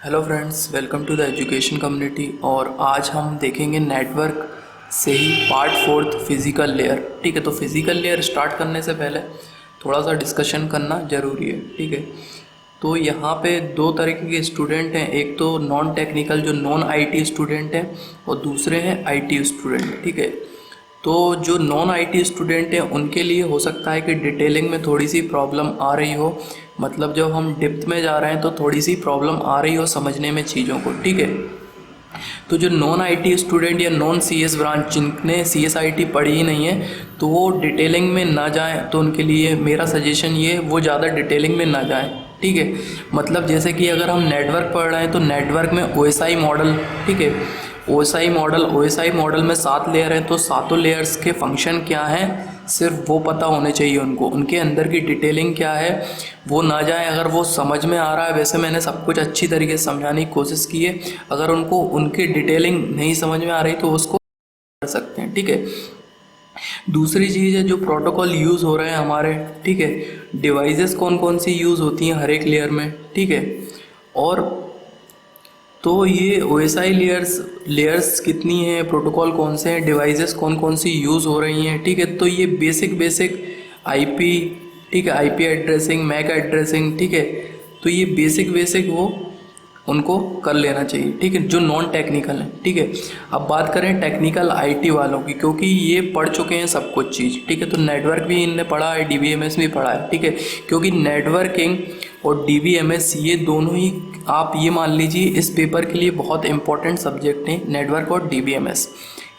Hello friends, welcome to the education community. और आज हम देखेंगे नेटवर्क से ही पार्ट फोर्थ फिज़िकल लेयर। ठीक है, तो फिज़िकल लेयर स्टार्ट करने से पहले थोड़ा सा डिस्कशन करना ज़रूरी है। ठीक है, तो यहाँ पे दो तरीके के स्टूडेंट हैं, एक तो नॉन टेक्निकल जो नॉन आईटी स्टूडेंट हैं और दूसरे हैं आईटी स्टूडेंट। ठीक है, तो जो नॉन आईटी स्टूडेंट हैं उनके लिए हो सकता है कि डिटेलिंग में थोड़ी सी प्रॉब्लम आ रही हो, मतलब जब हम डेप्थ में जा रहे हैं तो थोड़ी सी प्रॉब्लम आ रही हो समझने में चीज़ों को। ठीक है, तो जो नॉन आईटी स्टूडेंट या नॉन सीएस ब्रांच जिनने सीएस आईटी पढ़ी ही नहीं है तो वो डिटेलिंग में ना जाएं, तो उनके लिए मेरा सजेशन ये है वो ज़्यादा डिटेलिंग में ना जाएं। ठीक है, मतलब जैसे कि अगर हम नेटवर्क पढ़ रहे हैं तो नेटवर्क में ओएसआई मॉडल, ठीक है, ओएसआई मॉडल में 7 लेयर हैं, तो सातों लेयर्स के फंक्शन क्या हैं सिर्फ वो पता होने चाहिए उनको, उनके अंदर की डिटेलिंग क्या है वो ना जाए। अगर वो समझ में आ रहा है, वैसे मैंने सब कुछ अच्छी तरीके से समझाने की कोशिश की है, अगर उनको उनकी डिटेलिंग नहीं समझ में आ रही तो उसको कर सकते हैं। ठीक है, दूसरी चीज़ है जो प्रोटोकॉल यूज़ हो रहे हैं हमारे, ठीक है, डिवाइसेस कौन कौन सी यूज़ होती हैं हर एक लेयर में। ठीक है, और तो ये ओएसआई लेयर्स कितनी हैं, प्रोटोकॉल कौन से हैं, डिवाइसेस कौन कौन सी यूज़ हो रही हैं। ठीक है, तो ये बेसिक आईपी, ठीक है, आईपी एड्रेसिंग, मैक एड्रेसिंग, ठीक है, तो ये बेसिक वो उनको कर लेना चाहिए। ठीक है, जो नॉन टेक्निकल है। ठीक है, अब बात करें टेक्निकल आईटी वालों की, क्योंकि ये पढ़ चुके हैं सब कुछ चीज़। ठीक है, तो नेटवर्क भी इनने पढ़ा है, डीबीएमएस भी पढ़ा है। ठीक है, क्योंकि नेटवर्किंग और डीबीएमएस ये दोनों ही आप ये मान लीजिए इस पेपर के लिए बहुत इंपॉर्टेंट सब्जेक्ट हैं, नेटवर्क और डीबीएमएस,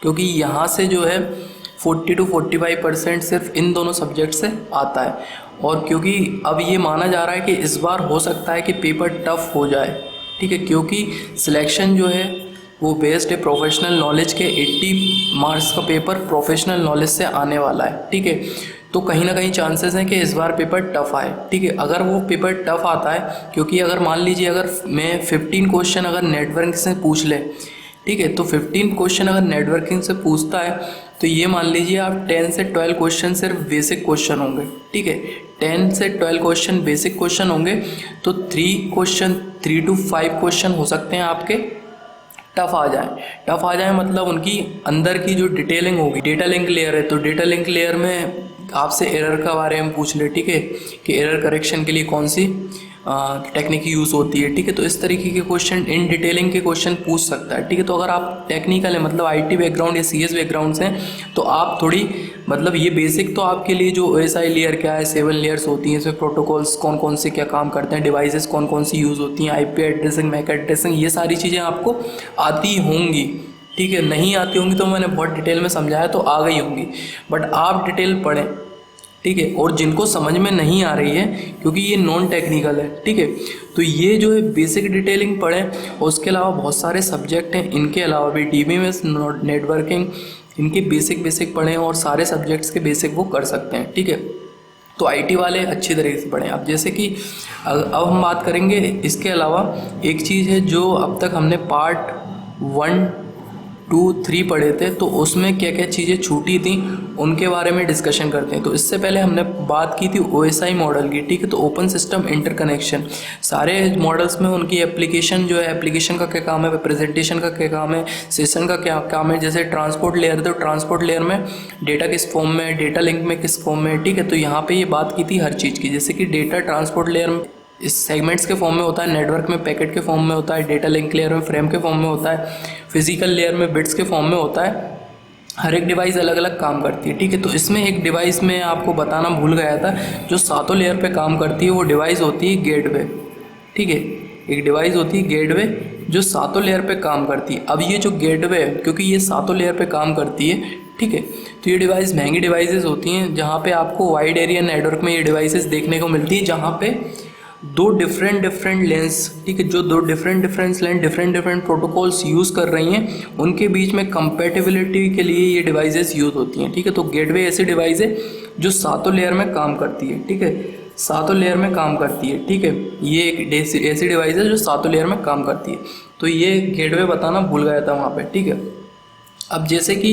क्योंकि यहाँ से जो है 40 to 45% सिर्फ इन दोनों सब्जेक्ट से आता है। और क्योंकि अब ये माना जा रहा है कि इस बार हो सकता है कि पेपर टफ हो जाए। ठीक है, क्योंकि सिलेक्शन जो है वो बेस्ड है प्रोफेशनल नॉलेज के, 80 मार्क्स का पेपर प्रोफेशनल नॉलेज से आने वाला है। ठीक है, तो कहीं ना कहीं चांसेस हैं कि इस बार पेपर टफ आए। ठीक है, अगर वो पेपर टफ आता है, क्योंकि अगर मान लीजिए अगर मैं 15 क्वेश्चन अगर नेटवर्किंग से पूछ ले, ठीक है, तो 15 क्वेश्चन अगर नेटवर्किंग से पूछता है तो ये मान लीजिए आप 10 से 12 क्वेश्चन सिर्फ बेसिक क्वेश्चन होंगे। ठीक है, 10 से 12 क्वेश्चन बेसिक क्वेश्चन होंगे, तो 3 to 5 क्वेश्चन हो सकते हैं आपके टफ आ जाए मतलब उनकी अंदर की जो डिटेलिंग होगी, डेटा लिंक लेयर है तो डेटा लिंक लेयर में आपसे एरर का बारे में पूछ ले। ठीक है, कि एरर करेक्शन के लिए कौन सी टेक्निक यूज़ होती है। ठीक है, तो इस तरीके के क्वेश्चन, इन डिटेलिंग के क्वेश्चन पूछ सकता है। ठीक है, तो अगर आप टेक्निकल है मतलब आईटी बैकग्राउंड या सीएस बैकग्राउंड से हैं तो आप थोड़ी मतलब ये बेसिक तो आपके लिए जो ओएसआई लेयर क्या है, 7 लेयर्स होती हैं, इसमें प्रोटोकॉल्स कौन कौन से क्या काम करते हैं, डिवाइसेस कौन कौन सी यूज़ होती हैं, आईपी एड्रेसिंग, मैक एड्रेसिंग, ये सारी चीज़ें आपको आती होंगी। ठीक है, नहीं आती होंगी तो मैंने बहुत डिटेल में समझाया तो आ गई होंगी, बट आप डिटेल पढ़ें। ठीक है, और जिनको समझ में नहीं आ रही है क्योंकि ये नॉन टेक्निकल है, ठीक है, तो ये जो है बेसिक डिटेलिंग पढ़ें। और उसके अलावा बहुत सारे सब्जेक्ट हैं, इनके अलावा भी डीबीएमएस, नेटवर्किंग, इनके बेसिक पढ़ें और सारे सब्जेक्ट्स के बेसिक वो कर सकते हैं। ठीक है, तो आईटी वाले अच्छी तरीके से पढ़ें। अब जैसे कि अब हम बात करेंगे इसके अलावा एक चीज़ है जो अब तक हमने पार्ट 1, 2, 3 पढ़े थे, तो उसमें क्या क्या चीज़ें छूटी थी उनके बारे में डिस्कशन करते हैं। तो इससे पहले हमने बात की थी ओएसआई मॉडल की। ठीक है, तो ओपन सिस्टम इंटरकनेक्शन, सारे मॉडल्स में उनकी एप्लीकेशन जो है, एप्लीकेशन का क्या काम है, प्रेजेंटेशन का क्या काम है, सेशन का क्या काम है। जैसे ट्रांसपोर्ट लेयर, तो ट्रांसपोर्ट लेयर में डेटा किस फॉर्म में, डेटा लिंक में किस फॉर्म में। ठीक है, तो यहाँ पे ये बात की थी हर चीज़ की, जैसे कि डेटा ट्रांसपोर्ट लेयर में इस सेगमेंट्स के फॉर्म में होता है, नेटवर्क में पैकेट के फॉर्म में होता है, डेटा लिंक लेयर में फ्रेम के फॉर्म में होता है, फिजिकल लेयर में बिट्स के फॉर्म में होता है। हर एक डिवाइस अलग अलग काम करती है। ठीक है, तो इसमें एक डिवाइस में आपको बताना भूल गया था, जो सातों लेयर पे काम करती है, वो डिवाइस होती है गेटवे। ठीक है, एक डिवाइस होती है गेटवे जो सातों लेयर पे काम करती है। अब ये जो गेटवे है, क्योंकि ये सातों लेयर पे काम करती है, ठीक है, तो ये डिवाइस महंगी डिवाइसेस होती हैं, जहाँ पे आपको वाइड एरिया नेटवर्क में ये डिवाइसेस देखने को मिलती है, जहाँ पे दो डिफरेंट लेंस, ठीक है, जो दो different lens different protocols use कर रही हैं, उनके बीच में कंपैटिबिलिटी के लिए ये डिवाइसेस यूज़ होती हैं। ठीक है, तो गेटवे ऐसी डिवाइस है जो सातों लेयर में काम करती है। ठीक है, सातों लेयर में काम करती है। ठीक है, ये एक ऐसी डिवाइस है जो सातों लेयर में काम करती है। तो ये गेटवे बताना भूल गया था वहाँ पे। ठीक है, अब जैसे कि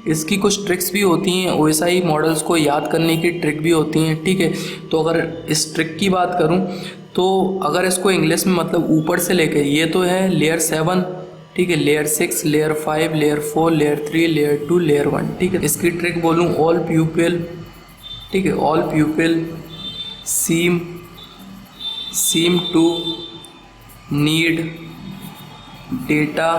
इसकी कुछ ट्रिक्स भी होती हैं, ओएसआई मॉडल्स को याद करने की ट्रिक भी होती हैं। ठीक है, तो अगर इस ट्रिक की बात करूं तो अगर इसको इंग्लिश में मतलब ऊपर से लेके, ये तो है लेयर 7, ठीक है, layer 6, layer 5, layer 4, layer 3, layer 2, layer 1, ठीक है। इसकी ट्रिक बोलूँ, ऑल प्यूपिल, ठीक है, all pupil seem to need data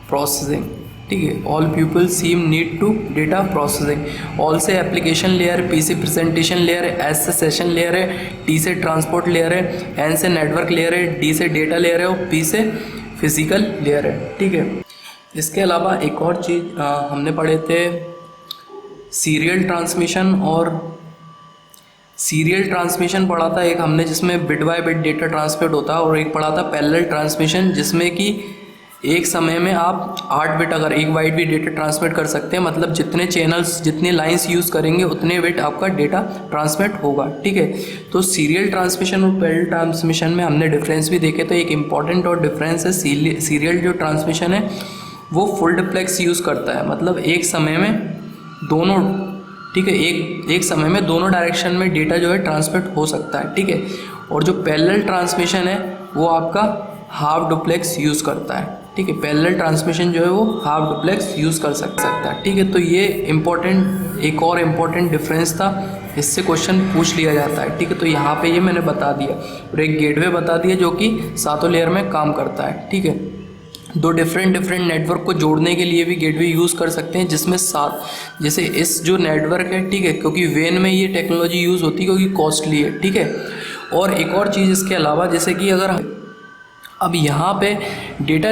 processing, ठीक है, all people seem need to data processing. All से एप्लीकेशन लेयर, पी से प्रेजेंटेशन लेयर है, एस से सेशन लेयर है, टी से ट्रांसपोर्ट लेयर है, एन से नेटवर्क लेयर है, डी से डेटा लेयर है और पी से फिजिकल लेयर है, ठीक है। इसके अलावा एक और चीज़ हमने पढ़े थे सीरियल ट्रांसमिशन, और सीरियल ट्रांसमिशन पढ़ा था एक हमने जिसमें bit by bit data transmit होता है, और एक पढ़ा था पैरेलल ट्रांसमिशन जिसमें कि एक समय में आप 8 बिट अगर 1 बाइट भी डेटा ट्रांसमिट कर सकते हैं, मतलब जितने चैनल्स जितने लाइंस यूज़ करेंगे उतने बिट आपका डेटा ट्रांसमिट होगा, ठीक है। तो सीरियल ट्रांसमिशन और पैरेलल ट्रांसमिशन में हमने डिफरेंस भी देखे, तो एक इम्पॉर्टेंट और डिफरेंस है सीरियल जो ट्रांसमिशन है वो फुल डुप्लेक्स यूज़ करता है, मतलब एक समय में दोनों, ठीक है, एक समय में दोनों डायरेक्शन में डेटा जो है ट्रांसमिट हो सकता है, ठीक है। और जो पैरेलल ट्रांसमिशन है वो आपका हाफ डुप्लेक्स यूज़ करता है, ठीक है। पैरेलल ट्रांसमिशन जो है वो हाफ डुप्लेक्स यूज़ कर सकता है, ठीक है। तो ये इम्पोर्टेंट, एक और इम्पोर्टेंट डिफरेंस था, इससे क्वेश्चन पूछ लिया जाता है, ठीक है। तो यहाँ पे ये मैंने बता दिया, और एक गेटवे बता दिया जो कि सातों लेयर में काम करता है, ठीक है। दो डिफरेंट नेटवर्क को जोड़ने के लिए भी गेटवे यूज़ कर सकते हैं, जिसमें साथ जैसे इस जो नेटवर्क है, ठीक है, क्योंकि वेन में ये टेक्नोलॉजी यूज़ होती है क्योंकि कॉस्टली है, ठीक है। और एक और चीज़ इसके अलावा, जैसे कि अगर अब यहाँ पे डेटा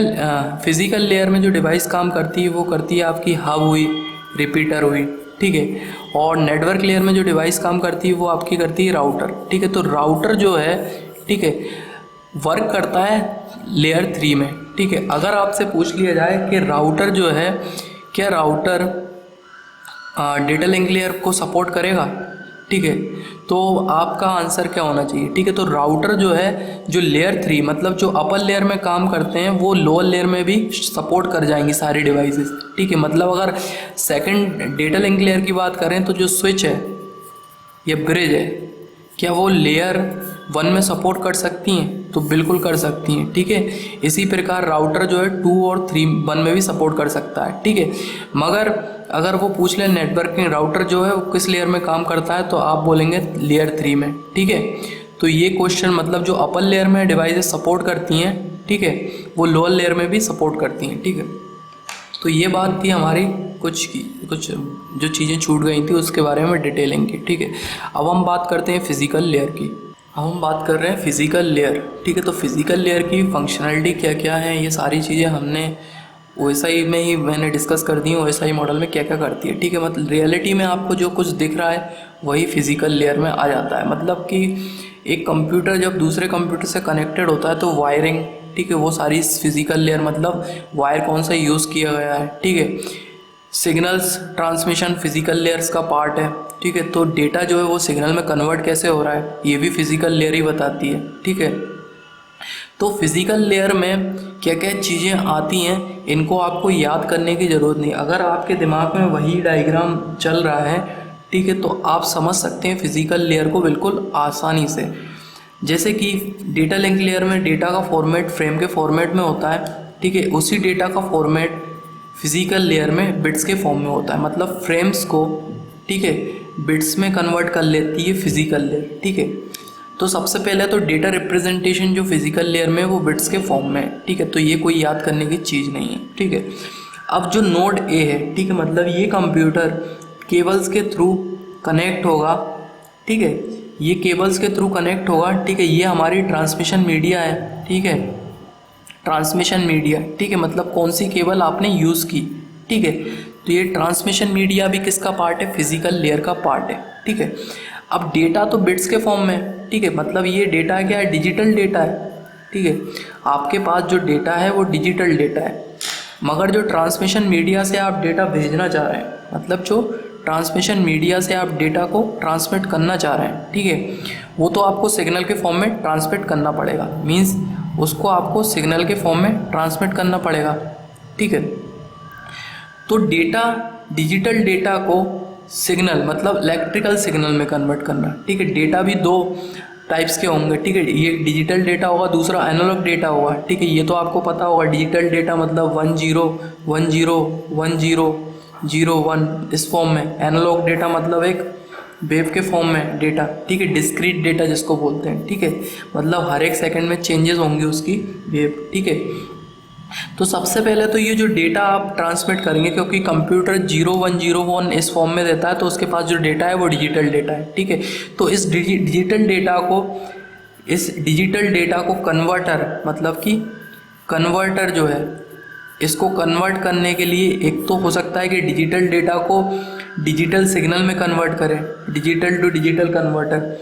फिजिकल लेयर में जो डिवाइस काम करती है वो करती है आपकी हब हुई, रिपीटर हुई, ठीक है। और नेटवर्क लेयर में जो डिवाइस काम करती है वो आपकी करती है राउटर, ठीक है। तो राउटर जो है, ठीक है, वर्क करता है लेयर 3 में, ठीक है। अगर आपसे पूछ लिया जाए कि राउटर जो है, क्या राउटर डेटा लिंक लेयर को सपोर्ट करेगा, ठीक है, तो आपका आंसर क्या होना चाहिए, ठीक है। तो राउटर जो है, जो लेयर 3 मतलब जो अपर लेयर में काम करते हैं वो लोअर लेयर में भी सपोर्ट कर जाएंगी सारी डिवाइसेस, ठीक है। मतलब अगर सेकंड डेटा लिंक लेयर की बात करें तो जो स्विच है या ब्रिज है, क्या वो लेयर 1 में सपोर्ट कर सकती हैं? तो बिल्कुल कर सकती हैं, ठीक है। इसी प्रकार राउटर जो है 2 और 1 में भी सपोर्ट कर सकता है, ठीक है। मगर अगर वो पूछ ले नेटवर्किंग राउटर जो है वो किस लेयर में काम करता है, तो आप बोलेंगे लेयर 3 में, ठीक है। तो ये क्वेश्चन मतलब जो अपर लेयर में डिवाइसेस सपोर्ट करती हैं, ठीक है, वो लोअर लेयर में भी सपोर्ट करती हैं, ठीक है। तो ये बात थी हमारी कुछ जो चीज़ें छूट गई थी उसके बारे में डिटेलिंग की, ठीक है। अब हम बात करते हैं फिजिकल लेयर की। अब हम बात कर रहे हैं फिजिकल लेयर, ठीक है। तो फिजिकल लेयर की फंक्शनलिटी क्या क्या है, ये सारी चीज़ें हमने OSI में ही मैंने डिस्कस कर दी है, OSI मॉडल में क्या क्या करती है, ठीक है। मतलब रियलिटी में आपको जो कुछ दिख रहा है वही फिजिकल लेयर में आ जाता है। मतलब कि एक कंप्यूटर जब दूसरे कंप्यूटर से कनेक्टेड होता है तो वायरिंग, ठीक है, वो सारी फिजिकल लेयर, मतलब वायर कौन सा यूज़ किया गया है, ठीक है। सिग्नल्स ट्रांसमिशन फिजिकल लेयर्स का पार्ट है, ठीक है। तो डेटा जो है वो सिग्नल में कन्वर्ट कैसे हो रहा है ये भी फिजिकल लेयर ही बताती है, ठीक है। तो फिजिकल लेयर में क्या क्या चीज़ें आती हैं इनको आपको याद करने की ज़रूरत नहीं, अगर आपके दिमाग में वही डायग्राम चल रहा है, ठीक है, तो आप समझ सकते हैं फिजिकल लेयर को बिल्कुल आसानी से। जैसे कि डेटा लिंक लेयर में डेटा का फॉर्मेट फ्रेम के फॉर्मेट में होता है, ठीक है। उसी डेटा का फॉर्मेट फिजिकल लेयर में बिट्स के फॉर्म में होता है, मतलब फ्रेम्स को, ठीक है, बिट्स में कन्वर्ट कर लेती है फिजिकल लेयर, ठीक है। तो सबसे पहले तो डेटा रिप्रेजेंटेशन जो फिजिकल लेयर में वो बिट्स के फॉर्म में है, ठीक है। तो ये कोई याद करने की चीज़ नहीं है, ठीक है। अब जो नोड ए है, ठीक है, मतलब ये कंप्यूटर केबल्स के थ्रू कनेक्ट होगा, ठीक है, ये केबल्स के थ्रू कनेक्ट होगा, ठीक है। ये हमारी ट्रांसमिशन मीडिया है, ठीक है, ट्रांसमिशन मीडिया, ठीक है, मतलब कौन सी केबल आपने यूज़ की, ठीक है। तो ये ट्रांसमिशन मीडिया भी किसका पार्ट है, फिजिकल लेयर का पार्ट है, ठीक है। अब डेटा तो बिट्स के फॉर्म में, ठीक है, मतलब ये डेटा क्या है, डिजिटल डेटा है, ठीक है। आपके पास जो डेटा है वो डिजिटल डेटा है, मगर जो ट्रांसमिशन मीडिया से आप डेटा भेजना चाह रहे हैं, मतलब जो ट्रांसमिशन मीडिया से आप डेटा को ट्रांसमिट करना चाह रहे हैं, ठीक है, वो तो आपको सिग्नल के फॉर्म में ट्रांसमिट करना पड़ेगा, मीन्स उसको आपको सिग्नल के फॉर्म में ट्रांसमिट करना पड़ेगा, ठीक है। तो डेटा, डिजिटल डेटा को सिग्नल मतलब इलेक्ट्रिकल सिग्नल में कन्वर्ट करना, ठीक है। डेटा भी दो टाइप्स के होंगे, ठीक है। ये डिजिटल डेटा होगा, दूसरा एनालॉग डेटा होगा, ठीक है। ये तो आपको पता होगा, डिजिटल डेटा मतलब 1 0 1 0 1 0 0 1 इस फॉर्म में। एनालॉग डेटा मतलब एक वेव के फॉर्म में डेटा, ठीक है। डिस्क्रीट डेटा जिसको बोलते हैं, ठीक है, मतलब हर एक सेकंड में चेंजेस होंगे उसकी वेव, ठीक है। तो सबसे पहले तो ये जो डेटा आप ट्रांसमिट करेंगे, क्योंकि कंप्यूटर 0101 इस फॉर्म में देता है, तो उसके पास जो डेटा है वो डिजिटल डेटा है, ठीक है। तो इस डिजिटल डेटा को कन्वर्टर, मतलब कि कन्वर्टर जो है, इसको कन्वर्ट करने के लिए एक तो हो सकता है कि डिजिटल डेटा को डिजिटल सिग्नल में कन्वर्ट करें, डिजिटल टू डिजिटल कन्वर्टर,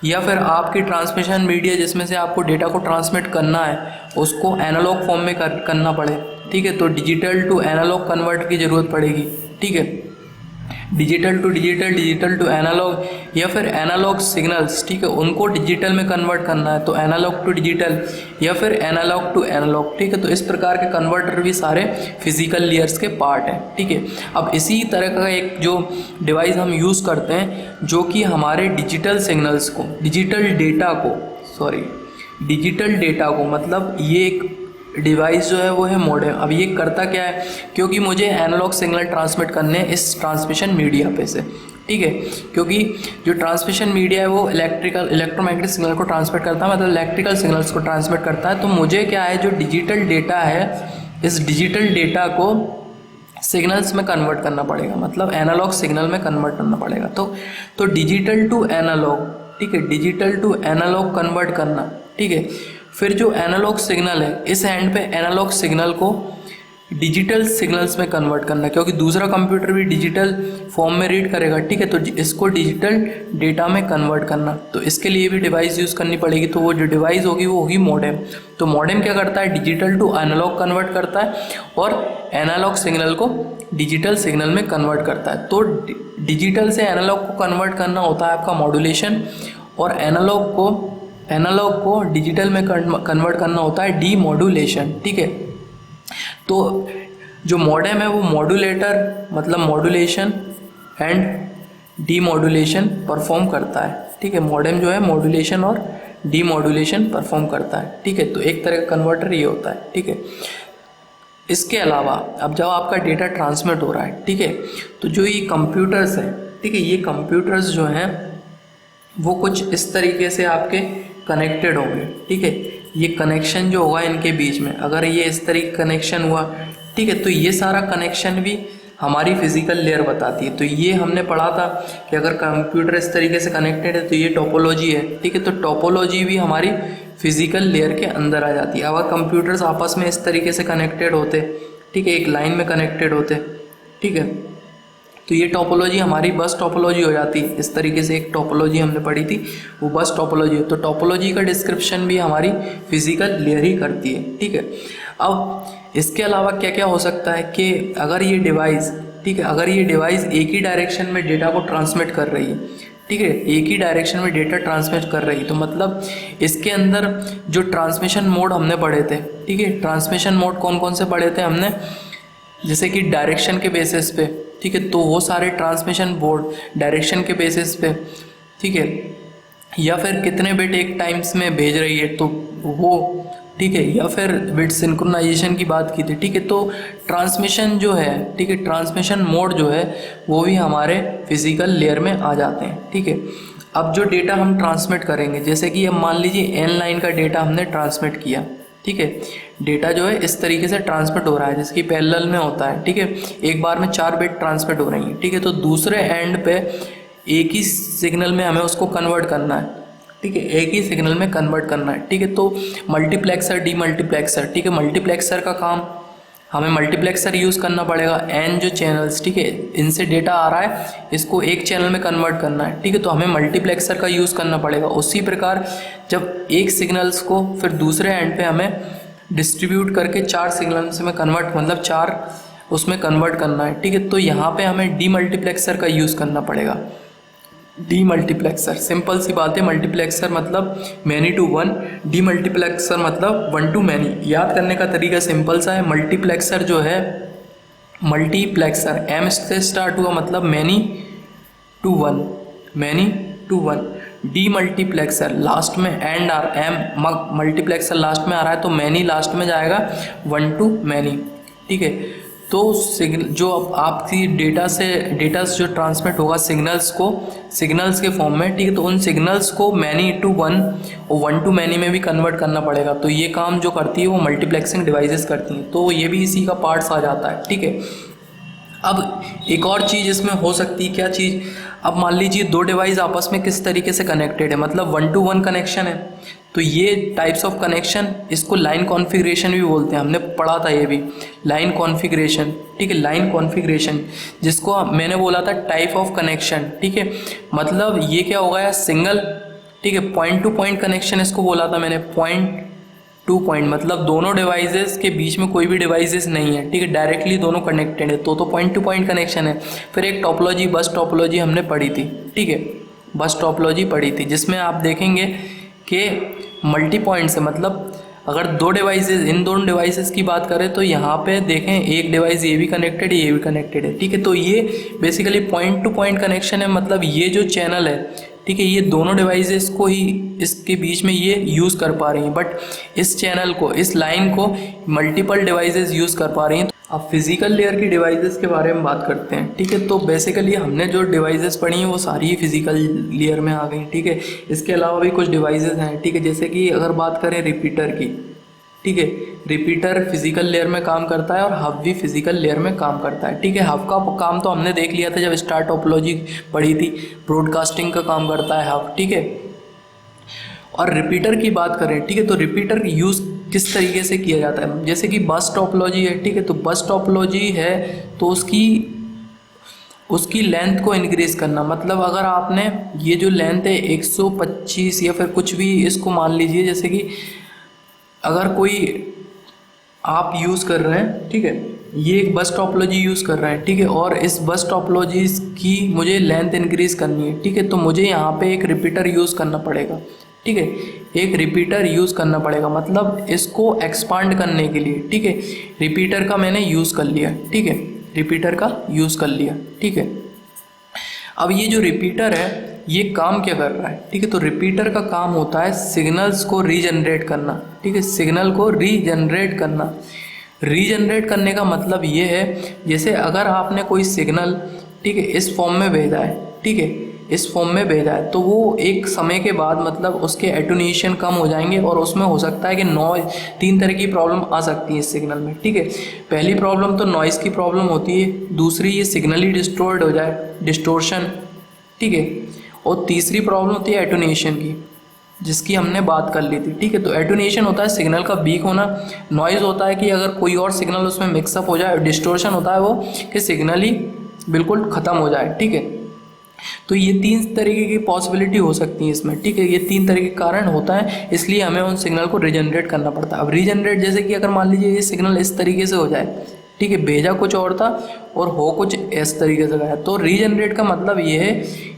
या फिर आपकी ट्रांसमिशन मीडिया जिसमें से आपको डेटा को ट्रांसमिट करना है उसको एनालॉग फॉर्म में करना पड़े, ठीक है। तो डिजिटल टू एनालॉग कन्वर्ट की ज़रूरत पड़ेगी, ठीक है। Digital to digital, digital to analogue, या फिर एनालॉग सिग्नल्स, ठीक है, उनको डिजिटल में कन्वर्ट करना है तो एनालॉग टू डिजिटल, या फिर एनालॉग टू एनालॉग, ठीक है। तो इस प्रकार के कन्वर्टर भी सारे फिजिकल लेयर्स के पार्ट हैं, ठीक है। अब इसी तरह का एक जो डिवाइस हम यूज़ करते हैं जो कि हमारे डिजिटल सिग्नल्स को, डिजिटल डेटा को मतलब ये एक डिवाइस जो है वो है मॉडेम। अब ये करता क्या है, क्योंकि मुझे एनालॉग सिग्नल ट्रांसमिट करने हैं इस ट्रांसमिशन मीडिया पे से, ठीक है। क्योंकि जो ट्रांसमिशन मीडिया है वो इलेक्ट्रोमैग्नेटिक सिग्नल को ट्रांसमिट करता है, मतलब इलेक्ट्रिकल सिग्नल्स को ट्रांसमिट करता है। तो मुझे क्या है, जो डिजिटल डेटा है इस डिजिटल डेटा को सिग्नल्स में कन्वर्ट करना पड़ेगा, मतलब एनालॉग सिग्नल में कन्वर्ट करना पड़ेगा। तो डिजिटल टू एनालॉग, ठीक है, डिजिटल टू एनालॉग कन्वर्ट करना, ठीक है। फिर जो एनालॉग सिग्नल है इस एंड पे एनालॉग सिग्नल को डिजिटल सिग्नल्स में कन्वर्ट करना, क्योंकि दूसरा कंप्यूटर भी डिजिटल फॉर्म में रीड करेगा, ठीक है। तो इसको डिजिटल डेटा में कन्वर्ट करना, तो इसके लिए भी डिवाइस यूज़ करनी पड़ेगी। तो वो जो डिवाइस होगी वो होगी मॉडेम। तो मॉडेम क्या करता है, डिजिटल टू एनालॉग कन्वर्ट करता है और एनालॉग सिग्नल को डिजिटल सिग्नल में कन्वर्ट करता है। तो डिजिटल से एनालॉग को कन्वर्ट करना होता है आपका मॉड्यूलेशन, और एनालॉग को डिजिटल में कन्वर्ट करना होता है डीमॉड्यूलेशन, ठीक है। तो जो मॉडेम है वो मॉड्यूलेटर मतलब मॉड्यूलेशन एंड डीमॉड्यूलेशन परफॉर्म करता है, ठीक है। मॉडेम जो है मॉड्यूलेशन और डीमॉड्यूलेशन परफॉर्म करता है, ठीक है। तो एक तरह का कन्वर्टर ये होता है, ठीक है। इसके अलावा अब जब आपका डेटा ट्रांसमिट हो रहा है, ठीक है, तो जो ये कंप्यूटर्स हैं, ठीक है, ये कंप्यूटर्स जो हैं वो कुछ इस तरीके से आपके कनेक्टेड होंगे, ठीक है। ये कनेक्शन जो होगा इनके बीच में, अगर ये इस तरीके कनेक्शन हुआ, ठीक है, तो ये सारा कनेक्शन भी हमारी फिजिकल लेयर बताती है। तो ये हमने पढ़ा था कि अगर कंप्यूटर इस तरीके से कनेक्टेड है तो ये टोपोलॉजी है, ठीक है। तो टोपोलॉजी भी हमारी फिजिकल लेयर के अंदर आ जाती है। अगर कंप्यूटर्स आपस में इस तरीके से कनेक्टेड होते, ठीक है, एक लाइन में कनेक्टेड होते, ठीक है, तो ये टोपोलॉजी हमारी बस टोपोलॉजी हो जाती है। इस तरीके से एक टोपोलॉजी हमने पढ़ी थी, वो बस टोपोलॉजी। तो टोपोलॉजी का डिस्क्रिप्शन भी हमारी फिजिकल लेयर ही करती है, ठीक है। अब इसके अलावा क्या क्या हो सकता है कि अगर ये डिवाइस, ठीक है, अगर ये डिवाइस एक ही डायरेक्शन में डेटा को ट्रांसमिट कर रही है, ठीक है, एक ही डायरेक्शन में डेटा ट्रांसमिट कर रही है, तो मतलब इसके अंदर जो ट्रांसमिशन मोड हमने पढ़े थे, ठीक है, ट्रांसमिशन मोड कौन कौन से पढ़े थे हमने, जैसे कि डायरेक्शन के बेसिस पे, ठीक है, तो वो सारे ट्रांसमिशन बोर्ड डायरेक्शन के बेसिस पे, ठीक है, या फिर कितने बिट एक टाइम्स में भेज रही है तो वो, ठीक है, या फिर बिट सिंक्रोनाइजेशन की बात की थी, ठीक है। तो ट्रांसमिशन जो है, ठीक है, ट्रांसमिशन मोड जो है वो भी हमारे फिजिकल लेयर में आ जाते हैं, ठीक है। अब जो डेटा हम ट्रांसमिट करेंगे, जैसे कि अब मान लीजिए n लाइन का डेटा हमने ट्रांसमिट किया, ठीक है, डेटा जो है इस तरीके से ट्रांसमिट हो रहा है जिसकी पैरेलल में होता है, ठीक है, एक बार में 4 बिट ट्रांसमिट हो रही है, ठीक है। तो दूसरे एंड पे एक ही सिग्नल में हमें उसको कन्वर्ट करना है, ठीक है, एक ही सिग्नल में कन्वर्ट करना है, ठीक है। तो मल्टीप्लेक्सर डीमल्टीप्लेक्सर, ठीक है, मल्टीप्लेक्सर का काम हमें मल्टीप्लेक्सर यूज़ करना पड़ेगा। n जो चैनल्स, ठीक है, इनसे डेटा आ रहा है, इसको एक चैनल में कन्वर्ट करना है, ठीक है, तो हमें मल्टीप्लेक्सर का यूज़ करना पड़ेगा। उसी प्रकार जब एक सिग्नल्स को फिर दूसरे एंड पे हमें डिस्ट्रीब्यूट करके 4 सिग्नल्स में कन्वर्ट, मतलब 4 उसमें कन्वर्ट करना है, ठीक है, तो यहाँ पे हमें डीमल्टीप्लेक्सर का यूज़ करना पड़ेगा। डीमल्टीप्लेक्सर सिंपल सी बात है, मल्टीप्लेक्सर मतलब मैनी टू वन, डीमल्टीप्लेक्सर मतलब वन टू मैनी। याद करने का तरीका सिंपल सा है, मल्टीप्लेक्सर जो है, मल्टीप्लेक्सर एम से स्टार्ट हुआ मतलब many to one, many to one. Demultiplexer last में and R M multiplexer last में आ रहा है तो मैनी लास्ट में जाएगा 1 to मैनी, ठीक है। तो जो आपकी डेटा जो ट्रांसमिट होगा सिग्नल्स के फॉर्म में, ठीक है, तो उन सिग्नल्स को मैनी टू 1 और 1 to मैनी में भी कन्वर्ट करना पड़ेगा। तो ये काम जो करती है वो मल्टीप्लेक्सिंग डिवाइसेस करती हैं, तो ये भी इसी का पार्ट्स आ जाता है, ठीक है। अब एक और चीज़ इसमें हो सकती है, क्या चीज़, अब मान लीजिए दो डिवाइस आपस में किस तरीके से कनेक्टेड है, मतलब 1 to 1 कनेक्शन है, तो ये टाइप्स ऑफ कनेक्शन, इसको लाइन कॉन्फ़िगरेशन भी बोलते हैं, हमने पढ़ा था ये भी, लाइन कॉन्फ़िगरेशन, ठीक है, लाइन कॉन्फ़िगरेशन, जिसको मैंने बोला था टाइप ऑफ कनेक्शन, ठीक है। मतलब ये क्या हो गया, सिंगल, ठीक है, पॉइंट टू पॉइंट कनेक्शन इसको बोला था मैंने, पॉइंट टू पॉइंट, मतलब दोनों डिवाइसेस के बीच में कोई भी डिवाइसेस नहीं है, ठीक है, डायरेक्टली दोनों कनेक्टेड है, तो पॉइंट टू पॉइंट कनेक्शन है। फिर एक टोपोलॉजी, बस टोपोलॉजी हमने पढ़ी थी, ठीक है, बस टोपोलॉजी पढ़ी थी, जिसमें आप देखेंगे कि मल्टी पॉइंट से, मतलब अगर दो डिवाइसेस, इन दोनों डिवाइसेस की बात करें तो यहाँ पे देखें एक डिवाइस ये भी कनेक्टेड है, ये भी कनेक्टेड है, ठीक है। तो ये basically point two point connection है, मतलब ये जो चैनल है, ठीक है, ये दोनों डिवाइसेस को ही इसके बीच में ये यूज़ कर पा रही हैं, बट इस चैनल को, इस लाइन को मल्टीपल डिवाइसेस यूज़ कर पा रही हैं। अब फिजिकल लेयर की डिवाइसेस के बारे में बात करते हैं, ठीक है। तो बेसिकली हमने जो डिवाइसेस पढ़ी हैं वो सारी ही फिजिकल लेयर में आ गई, ठीक है। इसके अलावा भी कुछ डिवाइसेस हैं, ठीक है, जैसे कि अगर बात करें रिपीटर की, ठीक है, रिपीटर फिजिकल लेयर में काम करता है और हब भी फिजिकल लेयर में काम करता है, ठीक है। हब का काम तो हमने देख लिया था जब स्टार टोपोलॉजी पढ़ी थी, ब्रॉडकास्टिंग का काम करता है हब, ठीक है। और रिपीटर की बात करें, ठीक है, तो रिपीटर यूज़ किस तरीके से किया जाता है, जैसे कि बस टोपोलॉजी है, ठीक है, तो बस टोपोलॉजी है तो उसकी लेंथ को इंक्रीज़ करना, मतलब अगर आपने ये जो लेंथ है 125 या फिर कुछ भी इसको मान लीजिए, जैसे कि अगर कोई आप यूज़ कर रहे हैं, ठीक है, ये एक बस टोपोलॉजी यूज़ कर रहे हैं, ठीक है, और इस बस टोपोलॉजी की मुझे लेंथ इंक्रीज़ करनी है, ठीक है, तो मुझे यहाँ पे एक रिपीटर यूज़ करना पड़ेगा, ठीक है, एक रिपीटर यूज़ करना पड़ेगा, मतलब इसको एक्सपांड करने के लिए, ठीक है, रिपीटर का मैंने यूज़ कर लिया, ठीक है, रिपीटर का यूज़ कर लिया, ठीक है। अब ये जो रिपीटर है ये काम क्या कर रहा है, ठीक है, तो रिपीटर का काम होता है सिग्नल्स को रीजनरेट करना, ठीक है, सिग्नल को रीजनरेट करना। रीजनरेट करने का मतलब ये है, जैसे अगर आपने कोई सिग्नल, ठीक है, इस फॉर्म में भेजा है, ठीक है, इस फॉर्म में भेजा है, तो वो एक समय के बाद मतलब उसके एटोनेशन कम हो जाएंगे और उसमें हो सकता है कि नॉइज, 3 तरह की प्रॉब्लम आ सकती है इस सिग्नल में, ठीक है। पहली प्रॉब्लम तो नॉइज़ की प्रॉब्लम होती है, दूसरी ये सिग्नल ही डिस्टोर्ड हो जाए, डिस्टोर्शन, ठीक है, और तीसरी प्रॉब्लम होती है एटोनेशन की, जिसकी हमने बात कर ली थी, ठीक है। तो एटोनेशन होता है सिग्नल का वीक होना, नॉइज़ होता है कि अगर कोई और सिग्नल उसमें मिक्सअप हो जाए, डिस्टोर्शन होता है वो कि सिग्नल ही बिल्कुल ख़त्म हो जाए, ठीक है। तो ये 3 तरीके की पॉसिबिलिटी हो सकती है इसमें, ठीक है, ये 3 तरह के कारण होता है, इसलिए हमें उन सिग्नल को रीजनरेट करना पड़ता है। अब रीजनरेट जैसे कि अगर मान लीजिए ये सिग्नल इस तरीके से हो जाए, ठीक है, भेजा कुछ और था और हो कुछ इस तरीके से गया, तो रीजनरेट का मतलब ये है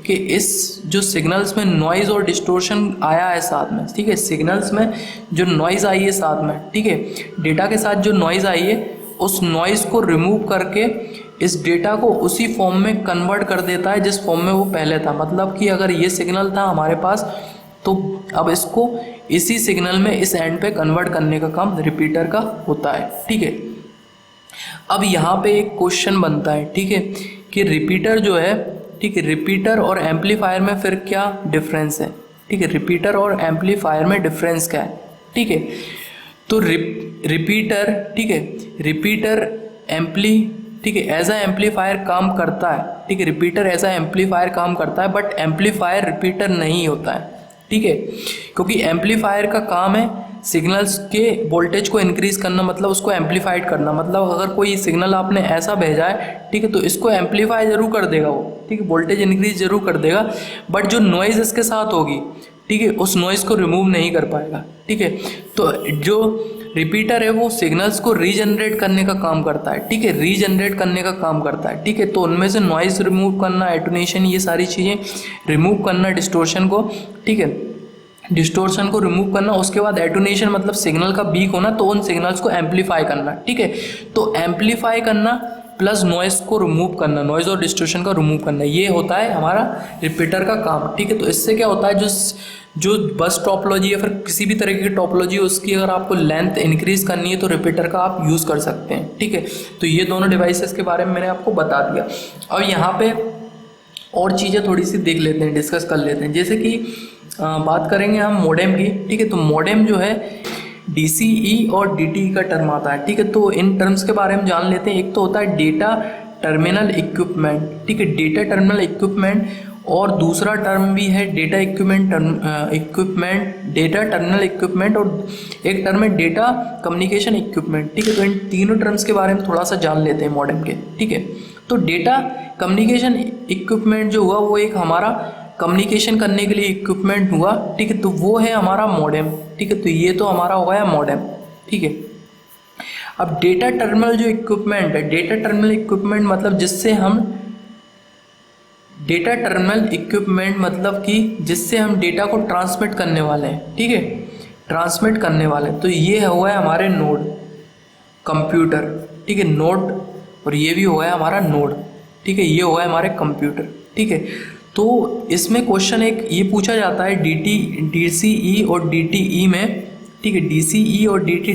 कि इस जो सिग्नल्स में नॉइज़ और डिस्टोर्शन आया है साथ में, ठीक है, सिग्नल्स में जो नॉइज़ आई है साथ में, ठीक है, डेटा के साथ जो नॉइज़ आई है उस नॉइज़ को रिमूव करके इस डेटा को उसी फॉर्म में कन्वर्ट कर देता है जिस फॉर्म में वो पहले था। मतलब कि अगर ये सिग्नल था हमारे पास, तो अब इसको इसी सिग्नल में इस एंड पे कन्वर्ट करने का काम रिपीटर का होता है, ठीक है। अब यहाँ पे एक क्वेश्चन बनता है, ठीक है, कि रिपीटर जो है, ठीक है, रिपीटर और एम्पलीफायर में फिर क्या डिफरेंस है, ठीक है, रिपीटर और एम्पलीफायर में डिफरेंस क्या है, ठीक है। तो रिपीटर, ठीक है, रिपीटर ठीक है, एज अ एम्पलीफायर काम करता है, ठीक है, रिपीटर एज अ एम्पलीफायर काम करता है, बट एम्पलीफायर रिपीटर नहीं होता है, ठीक है, क्योंकि एम्पलीफायर का काम है सिग्नल्स के वोल्टेज को इंक्रीज़ करना, मतलब उसको एम्पलीफाइड करना, मतलब अगर कोई सिग्नल आपने ऐसा भेजा है, ठीक है, तो इसको एम्पलीफाई जरूर कर देगा वो, ठीक है, वोल्टेज इंक्रीज जरूर कर देगा, बट जो नॉइज़ इसके साथ होगी, ठीक है, उस नॉइज़ को रिमूव नहीं कर पाएगा, ठीक है। तो जो रिपीटर है वो सिग्नल्स को रीजनरेट करने का काम करता है, ठीक है, रीजनरेट करने का काम करता है, ठीक है। तो उनमें से नॉइज़ रिमूव करना, एटोनेशन, ये सारी चीज़ें रिमूव करना, डिस्टोर्शन को, ठीक है, डिस्टोर्शन को रिमूव करना, उसके बाद एटोनेशन मतलब सिग्नल का वीक होना, तो उन सिग्नल्स को एम्पलीफाई करना, ठीक है। तो एम्पलीफाई करना प्लस नॉइज़ को रिमूव करना, नॉइज़ और डिस्टॉर्शन का रिमूव करना, ये होता है हमारा रिपीटर का काम, ठीक है। तो इससे क्या होता है, जो बस टॉपोलॉजी या फिर किसी भी तरह की टॉपोलॉजी, उसकी अगर आपको लेंथ इंक्रीज करनी है तो रिपीटर का आप यूज़ कर सकते हैं, ठीक है। तो ये दोनों डिवाइसेस के बारे में मैंने आपको बता दिया। अब यहाँ पे और चीज़ें थोड़ी सी देख लेते हैं, डिस्कस कर लेते हैं। जैसे कि बात करेंगे हम मॉडेम की, ठीक है। तो मॉडेम जो है DCE और DTE का टर्म आता है, ठीक है। तो इन टर्म्स के बारे में जान लेते हैं। एक तो होता है डेटा टर्मिनल इक्विपमेंट, ठीक है, डेटा टर्मिनल इक्विपमेंट, और दूसरा टर्म भी है डेटा डेटा टर्मिनल इक्विपमेंट, और एक टर्म है डेटा कम्युनिकेशन इक्विपमेंट, ठीक है। तो इन तीनों टर्म्स के बारे में थोड़ा सा जान लेते हैं मॉडेम के, ठीक है। तो डेटा कम्युनिकेशन इक्विपमेंट जो हुआ वो एक हमारा कम्युनिकेशन करने के लिए इक्विपमेंट हुआ, ठीक है। तो वो है हमारा मॉडेम, ठीक है। तो ये तो हमारा हो गया मॉडेम, ठीक है। अब डेटा टर्मिनल जो इक्विपमेंट है, डेटा टर्मिनल इक्विपमेंट मतलब जिससे हम डेटा टर्मिनल इक्विपमेंट मतलब कि जिससे हम डेटा को ट्रांसमिट करने वाले हैं, ठीक है, ट्रांसमिट करने वाले हैं। तो ये हुआ है हमारे नोड कंप्यूटर, ठीक है, नोड, और ये भी हुआ है हमारा नोड, ठीक है, ये हुआ है हमारे कंप्यूटर, ठीक है। तो इसमें क्वेश्चन एक ये पूछा जाता है DCE और DTE में, ठीक है, DCE और DTE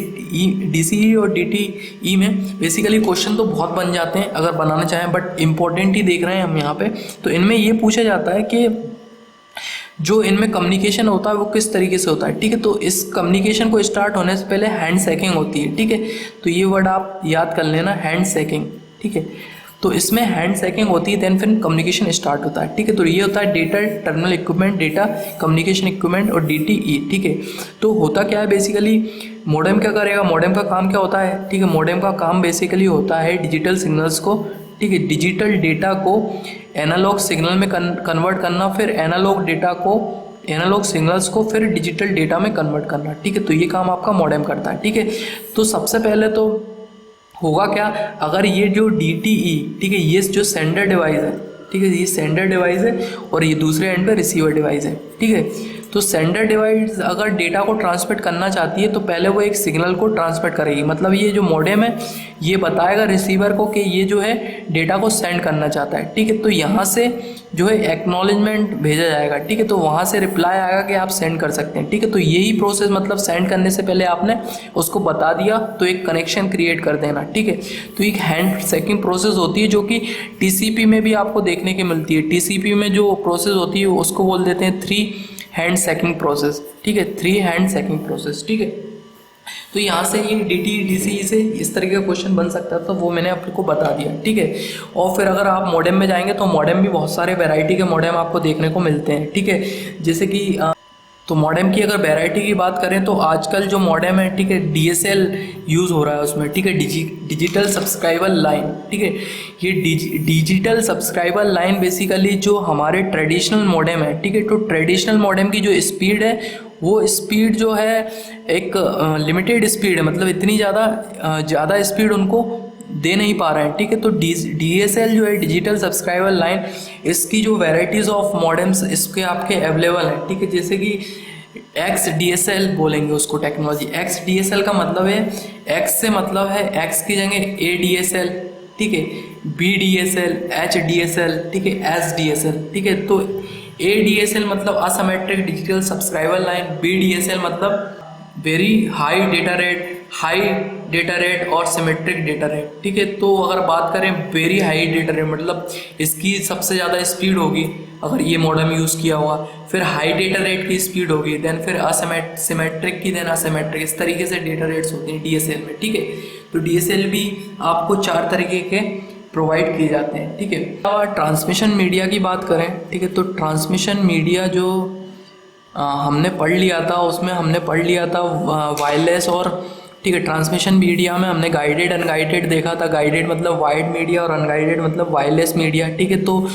में बेसिकली क्वेश्चन तो बहुत बन जाते हैं अगर बनाना चाहें, बट इम्पोर्टेंट ही देख रहे हैं हम यहाँ पे। तो इनमें ये पूछा जाता है कि जो इनमें कम्युनिकेशन होता है वो किस तरीके से होता है, ठीक है। तो इस कम्युनिकेशन को स्टार्ट होने से पहले हैंड शेकिंग होती है, ठीक है। तो ये वर्ड आप याद कर लेना, हैंड शेकिंग, ठीक है। तो इसमें हैंड शेकिंग होती है, देन फिर कम्युनिकेशन स्टार्ट होता है, ठीक है। तो ये होता है data terminal equipment, data communication equipment और DTE, ठीक है। तो होता क्या है बेसिकली, मॉडेम क्या करेगा, मॉडेम का काम क्या होता है, ठीक है। मॉडेम का काम बेसिकली होता है डिजिटल सिग्नल्स को, ठीक है, डिजिटल डेटा को एनालॉग सिग्नल में कन्वर्ट करना, फिर एनालॉग सिग्नल्स को फिर डिजिटल डेटा में कन्वर्ट करना, ठीक है। तो ये काम आपका मॉडेम करता है, ठीक है। तो सबसे पहले तो होगा क्या, अगर ये जो DTE, ठीक है, ये जो सेंडर डिवाइस है, ठीक है, ये सेंडर डिवाइस है और ये दूसरे एंड पे रिसीवर डिवाइस है, ठीक है। तो सेंडर डिवाइस अगर डेटा को ट्रांसमिट करना चाहती है तो पहले वो एक सिग्नल को ट्रांसमिट करेगी, मतलब ये जो मॉडेम है ये बताएगा रिसीवर को कि ये जो है डेटा को सेंड करना चाहता है, ठीक है। तो यहाँ से जो है एक्नॉलेजमेंट भेजा जाएगा, ठीक है। तो वहाँ से रिप्लाई आएगा कि आप सेंड कर सकते हैं, ठीक है। तो यही प्रोसेस, मतलब सेंड करने से पहले आपने उसको बता दिया तो एक कनेक्शन क्रिएट कर देना, ठीक है। तो एक हैंड शेकिंग प्रोसेस होती है जो कि TCP में भी आपको देखने की मिलती है। TCP में जो प्रोसेस होती है उसको बोल देते हैं 3 हैंड शेकिंग प्रोसेस, ठीक है, 3 हैंड शेकिंग प्रोसेस, ठीक है। तो यहाँ से ये DTE DCE से इस तरीके का क्वेश्चन बन सकता है, तो वो मैंने आपको बता दिया, ठीक है। और फिर अगर आप मॉडेम में जाएंगे तो मॉडेम भी बहुत सारे वैरायटी के मॉडेम आपको देखने को मिलते हैं, ठीक है। जैसे कि तो मॉडेम की अगर वैरायटी की बात करें तो आजकल जो मॉडेम है, ठीक है, DSL यूज़ हो रहा है उसमें, ठीक है, डिजिटल सब्सक्राइबर लाइन, ठीक है। ये डिजिटल सब्सक्राइबर लाइन बेसिकली जो हमारे ट्रेडिशनल मॉडेम है, ठीक है, तो ट्रेडिशनल मॉडेम की जो स्पीड है वो स्पीड जो है एक लिमिटेड स्पीड है, मतलब इतनी ज़्यादा स्पीड उनको दे नहीं पा रहे हैं, ठीक है। तो DSL जो है डिजिटल सब्सक्राइबर लाइन, इसकी जो वेराइटीज़ ऑफ मॉडेम्स इसके आपके अवेलेबल हैं, ठीक है। जैसे कि XDSL बोलेंगे उसको टेक्नोलॉजी। XDSL का मतलब है, X से मतलब है X की जगह ADSL, ठीक है, BDSL, HDSL, ठीक है, SDSL, ठीक है। तो ADSL मतलब asymmetric digital subscriber line, BDSL मतलब वेरी हाई डेटा रेट और सिमेट्रिक डेटा रेट, ठीक है। तो अगर बात करें वेरी हाई डेटा रेट मतलब इसकी सबसे ज़्यादा स्पीड होगी अगर ये मॉडेम यूज़ किया हुआ, फिर हाई डेटा रेट की स्पीड होगी, देन फिर सिमेट्रिक की, देन असिमेट्रिक, इस तरीके से डेटा रेट्स होते हैं DSL में, ठीक है। तो DSL भी आपको 4 तरीके के प्रोवाइड किए जाते हैं, ठीक है। अब ट्रांसमिशन मीडिया की बात करें, ठीक है, तो ट्रांसमिशन मीडिया जो हमने पढ़ लिया था उसमें हमने पढ़ लिया था वायरलेस और, ठीक है, ट्रांसमिशन मीडिया में हमने गाइडेड अनगाइडेड देखा था। गाइडेड मतलब वायर्ड मीडिया और अनगाइडेड मतलब वायरलेस मीडिया, ठीक है। तो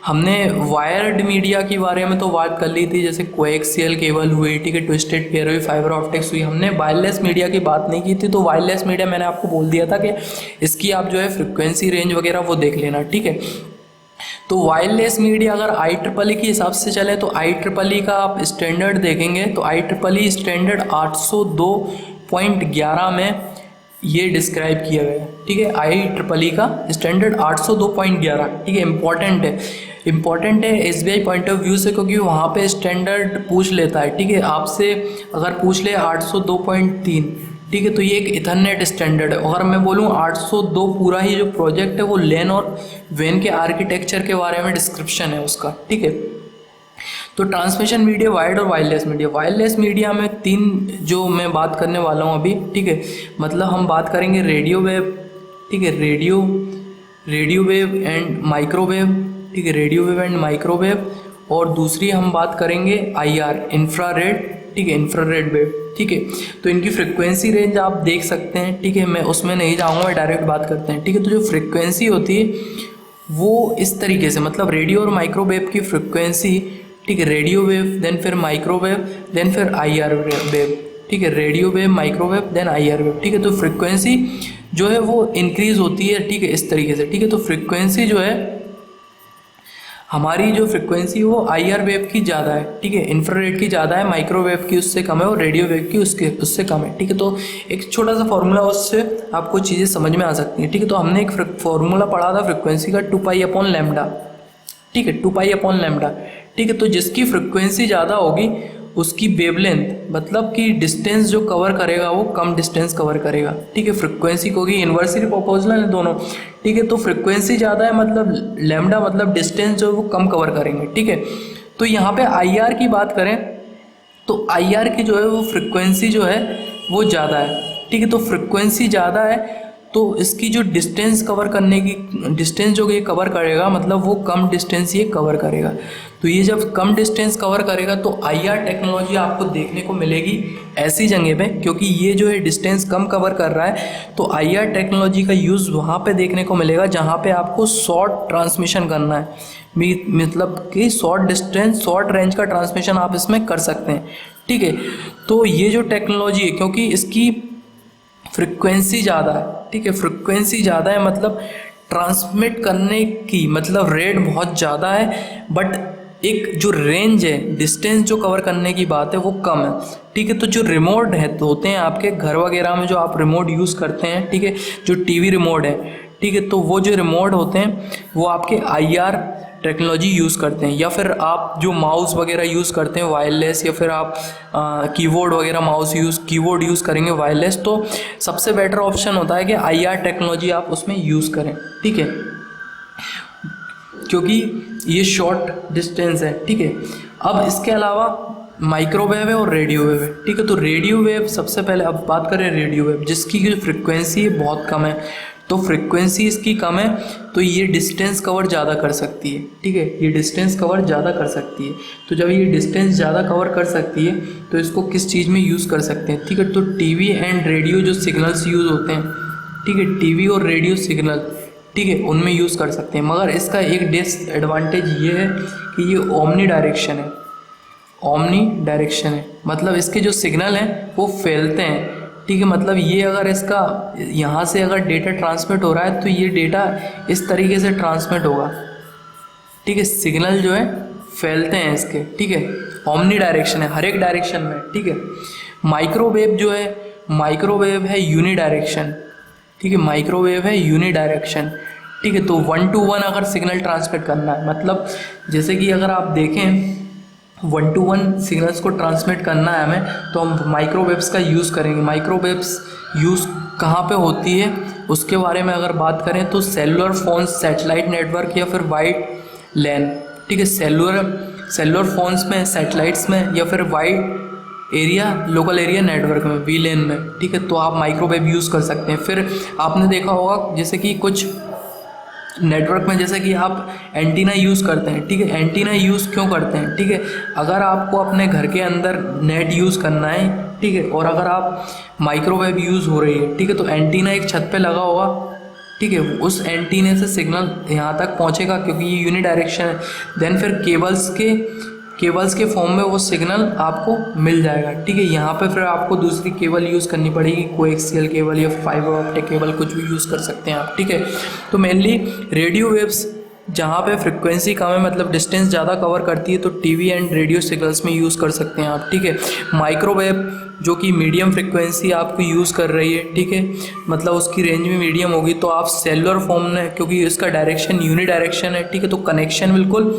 हमने वायर्ड मीडिया के बारे में तो बात कर ली थी, जैसे कोएक्सियल केबल हुई, ठीक है, ट्विस्टेड पेयर हुई, फाइबर ऑप्टिक्स हुई। हमने वायरलेस मीडिया की बात नहीं की थी। तो वायरलेस मीडिया मैंने आपको बोल दिया था कि इसकी आप जो है फ्रिक्वेंसी रेंज वगैरह वो देख लेना, ठीक है। तो वायरलेस मीडिया अगर IEEE के हिसाब से चले तो IEEE का आप स्टैंडर्ड देखेंगे तो IEEE स्टैंडर्ड 802.11 में ये डिस्क्राइब किया गया है, ठीक है। IEEE का स्टैंडर्ड 802.11, ठीक है, इम्पॉर्टेंट है SBI पॉइंट ऑफ व्यू से, क्योंकि वहाँ पे स्टैंडर्ड पूछ लेता है, ठीक है। आपसे अगर पूछ ले 802.3, ठीक है, तो ये एक इथरनेट स्टैंडर्ड है। अगर मैं बोलूँ 802 पूरा ही जो प्रोजेक्ट है वो LAN और WAN के आर्किटेक्चर के बारे में डिस्क्रिप्शन है उसका, ठीक है। तो ट्रांसमिशन मीडिया, वायर्ड और वायरलेस मीडिया में 3 जो मैं बात करने वाला हूँ अभी, ठीक है। मतलब हम बात करेंगे रेडियो वेव, ठीक है, रेडियो वेव एंड माइक्रोवेव, ठीक है, रेडियो वेव एंड माइक्रोवेव। और दूसरी हम बात करेंगे IR, इंफ्रारेड, ठीक है, इंफ्रारेड वेव, ठीक है। तो इनकी फ्रिक्वेंसी रेंज आप देख सकते हैं, ठीक है, मैं उसमें नहीं जाऊँगा, मैं डायरेक्ट बात करते हैं, ठीक है। तो जो फ्रिक्वेंसी होती है वो इस तरीके से, मतलब रेडियो और माइक्रोवेव की फ्रिक्वेंसी, ठीक है, रेडियो वेव देन फिर माइक्रोवेव देन फिर IR वेव, ठीक है, radio wave microwave then IR wave, ठीक है। तो फ्रिक्वेंसी जो है वो इंक्रीज होती है, ठीक है, इस तरीके से, ठीक है। तो फ्रिक्वेंसी जो है हमारी, जो फ्रिक्वेंसी वो IR वेव की ज़्यादा है, ठीक है, इंफ्रारेड की ज़्यादा है, माइक्रोवेव की उससे कम है और रेडियो वेव की उससे कम है, ठीक है। तो एक छोटा सा फॉर्मूला, उससे आपको चीज़ें समझ में आ सकती हैं, ठीक है। तो हमने एक फॉर्मूला पढ़ा था फ्रिक्वेंसी का 2π/λ, ठीक है, 2π/λ, ठीक है। तो जिसकी फ्रिक्वेंसी ज़्यादा होगी उसकी वेवलेंथ, मतलब कि डिस्टेंस जो कवर करेगा वो कम डिस्टेंस कवर करेगा, ठीक है। फ्रिक्वेंसी को, इन्वर्सली प्रोपोर्शनल है दोनों, ठीक है। तो फ्रिक्वेंसी ज़्यादा है मतलब लैम्डा, मतलब डिस्टेंस जो वो कम कवर करेंगे, ठीक है। तो यहाँ पे IR की बात करें तो IR की जो है वो फ्रिक्वेंसी जो है वो ज़्यादा है, ठीक है। तो फ्रिक्वेंसी ज़्यादा है तो इसकी जो डिस्टेंस कवर करने की, डिस्टेंस जो ये कवर करेगा मतलब वो कम डिस्टेंस ये कवर करेगा। तो ये जब कम डिस्टेंस कवर करेगा तो IR टेक्नोलॉजी आपको देखने को मिलेगी ऐसी जगह पे, क्योंकि ये जो है डिस्टेंस कम कवर कर रहा है, तो IR टेक्नोलॉजी का यूज़ वहाँ पे देखने को मिलेगा जहाँ पे आपको शॉर्ट ट्रांसमिशन करना है, मतलब कि शॉर्ट डिस्टेंस, शॉर्ट रेंज का ट्रांसमिशन आप इसमें कर सकते हैं, ठीक है। तो ये जो टेक्नोलॉजी है, क्योंकि इसकी फ्रिक्वेंसी ज़्यादा है, ठीक है, फ्रिक्वेंसी ज़्यादा है मतलब ट्रांसमिट करने की मतलब रेट बहुत ज़्यादा है, बट एक जो रेंज है, डिस्टेंस जो कवर करने की बात है वो कम है, ठीक है। तो जो रिमोट है तो होते हैं आपके घर वगैरह में, जो आप रिमोट यूज़ करते हैं, ठीक है, जो TV रिमोट है, ठीक है, तो वो जो रिमोट होते हैं वो आपके IR टेक्नोलॉजी यूज़ करते हैं, या फिर आप जो माउस वगैरह यूज़ करते हैं वायरलेस, या फिर आप कीबोर्ड वगैरह कीबोर्ड यूज़ करेंगे वायरलेस, तो सबसे बेटर ऑप्शन होता है कि IR टेक्नोलॉजी आप उसमें यूज़ करें, ठीक है, क्योंकि ये शॉर्ट डिस्टेंस है, ठीक है। अब इसके अलावा माइक्रोवेव है और रेडियो वेव है, ठीक है। तो रेडियो वेव सबसे पहले, अब बात करें रेडियो वेव, जिसकी जो फ्रिक्वेंसी है बहुत कम है, तो फ्रिक्वेंसी इसकी कम है तो ये डिस्टेंस कवर ज़्यादा कर सकती है, ठीक है, ये डिस्टेंस कवर ज़्यादा कर सकती है। तो जब ये डिस्टेंस ज़्यादा कवर कर सकती है तो इसको किस चीज़ में यूज़ कर सकते हैं, ठीक है। तो TV एंड रेडियो जो सिग्नल्स यूज़ होते हैं, ठीक है, TV और रेडियो सिग्नल, ठीक है, उनमें यूज़ कर सकते हैं। मगर इसका एक डिसएडवांटेज ये है कि ये ओमनी डायरेक्शन है, मतलब इसके जो सिग्नल हैं वो फैलते हैं, ठीक है। मतलब ये अगर इसका यहाँ से अगर डेटा ट्रांसमिट हो रहा है तो ये डेटा इस तरीके से ट्रांसमिट होगा, ठीक है, सिग्नल जो है फैलते हैं इसके, ठीक है, ओमनी डायरेक्शन है हर एक डायरेक्शन में, ठीक है। माइक्रोवेव जो है, माइक्रोवेव है यूनी डायरेक्शन, ठीक है, माइक्रोवेव है यूनी डायरेक्शन, ठीक है। तो 1 to 1 अगर सिग्नल ट्रांसमिट करना है, मतलब जैसे कि अगर आप देखें 1 to 1 सिग्नल्स को ट्रांसमिट करना है हमें, तो हम माइक्रोवेव्स का यूज़ करेंगे। माइक्रोवेव्स यूज़ कहाँ पे होती है उसके बारे में अगर बात करें तो सेलुलर फोन्स, सैटेलाइट नेटवर्क या फिर वाइड लैन, ठीक है, सेलुलर फोन्स में, सैटेलाइट्स में या फिर wide area, local area network में, VLAN में, ठीक है। तो आप माइक्रोवेव यूज़ कर सकते हैं। फिर आपने देखा होगा जैसे कि कुछ नेटवर्क में जैसे कि आप एंटीना यूज़ करते हैं, ठीक है, एंटीना यूज़ क्यों करते हैं, ठीक है, अगर आपको अपने घर के अंदर नेट यूज़ करना है, ठीक है, और अगर आप माइक्रोवेव यूज़ हो रही है, ठीक है, तो एंटीना एक छत पे लगा होगा, ठीक है, उस एंटीने से सिग्नल यहाँ तक पहुँचेगा क्योंकि ये यूनी डायरेक्शन है। देन फिर केबल्स के फॉर्म में वो सिग्नल आपको मिल जाएगा, ठीक है। यहाँ पे फिर आपको दूसरी केबल यूज़ करनी पड़ेगी, कोएक्सियल केबल या फाइबर ऑप्टिक केबल, कुछ भी यूज़ कर सकते हैं आप, ठीक है। तो मेनली रेडियो वेव्स जहाँ पे फ्रिक्वेंसी कम है, मतलब डिस्टेंस ज़्यादा कवर करती है, तो टीवी एंड रेडियो सिग्नल्स में यूज़ कर सकते हैं आप, ठीक है। माइक्रोवेव जो कि मीडियम फ्रिक्वेंसी आपको यूज़ कर रही है, ठीक है, मतलब उसकी रेंज भी मीडियम होगी, तो आप सेलुलर फॉर्म में, क्योंकि इसका डायरेक्शन यूनिडायरेक्शन है, ठीक है, तो कनेक्शन बिल्कुल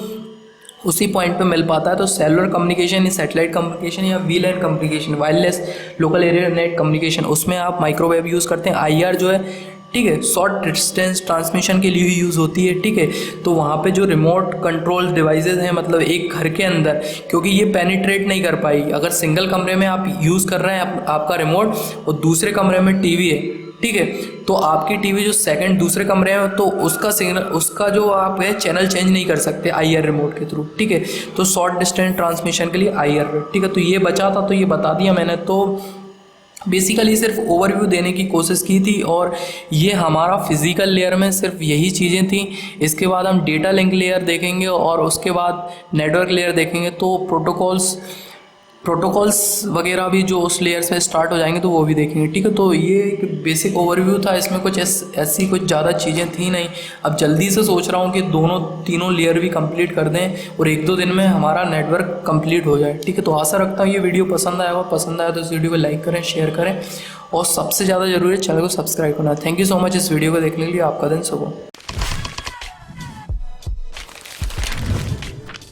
उसी पॉइंट पे मिल पाता है। तो सेलुलर कम्युनिकेशन या सैटेलाइट कम्युनिकेशन या वीलैन communication, wireless local area net communication, उसमें आप माइक्रोवेव यूज़ करते हैं। आईआर जो है, ठीक है, शॉर्ट डिस्टेंस ट्रांसमिशन के लिए यूज़ होती है, ठीक है। तो वहाँ पे जो रिमोट कंट्रोल डिवाइसेस हैं, मतलब एक घर के अंदर, क्योंकि ये पेनिट्रेट नहीं कर पाएगी। अगर सिंगल कमरे में आप यूज़ कर रहे हैं आपका रिमोट और दूसरे कमरे में टीवी है, ठीक है, तो आपकी टीवी जो सेकंड दूसरे कमरे में, तो उसका सिग्नल, उसका जो आप है चैनल चेंज नहीं कर सकते आईआर रिमोट के थ्रू, ठीक है। तो शॉर्ट डिस्टेंस ट्रांसमिशन के लिए आईआर, ठीक है। तो ये बचा था, तो ये बता दिया मैंने। तो बेसिकली सिर्फ ओवरव्यू देने की कोशिश की थी, और ये हमारा फिजिकल लेयर में सिर्फ यही चीज़ें थी। इसके बाद हम डेटा लिंक लेयर देखेंगे और उसके बाद नेटवर्क लेयर देखेंगे। तो प्रोटोकॉल्स वगैरह भी जो उस लेयर से स्टार्ट हो जाएंगे, तो वो भी देखेंगे, ठीक है। तो ये एक बेसिक ओवरव्यू था, इसमें कुछ ऐसी कुछ ज़्यादा चीज़ें थी नहीं। अब जल्दी से सोच रहा हूँ कि तीनों लेयर भी कंप्लीट कर दें और 1-2 दिन में हमारा नेटवर्क कंप्लीट हो जाए, ठीक है। तो आशा रखता हूँ ये वीडियो पसंद आया, और पसंद आया तो इस वीडियो को लाइक करें, शेयर करें, और सबसे ज़्यादा जरूरी है चैनल को सब्सक्राइब करना। थैंक यू सो मच इस वीडियो को देखने के लिए। आपका दिन शुभ हो।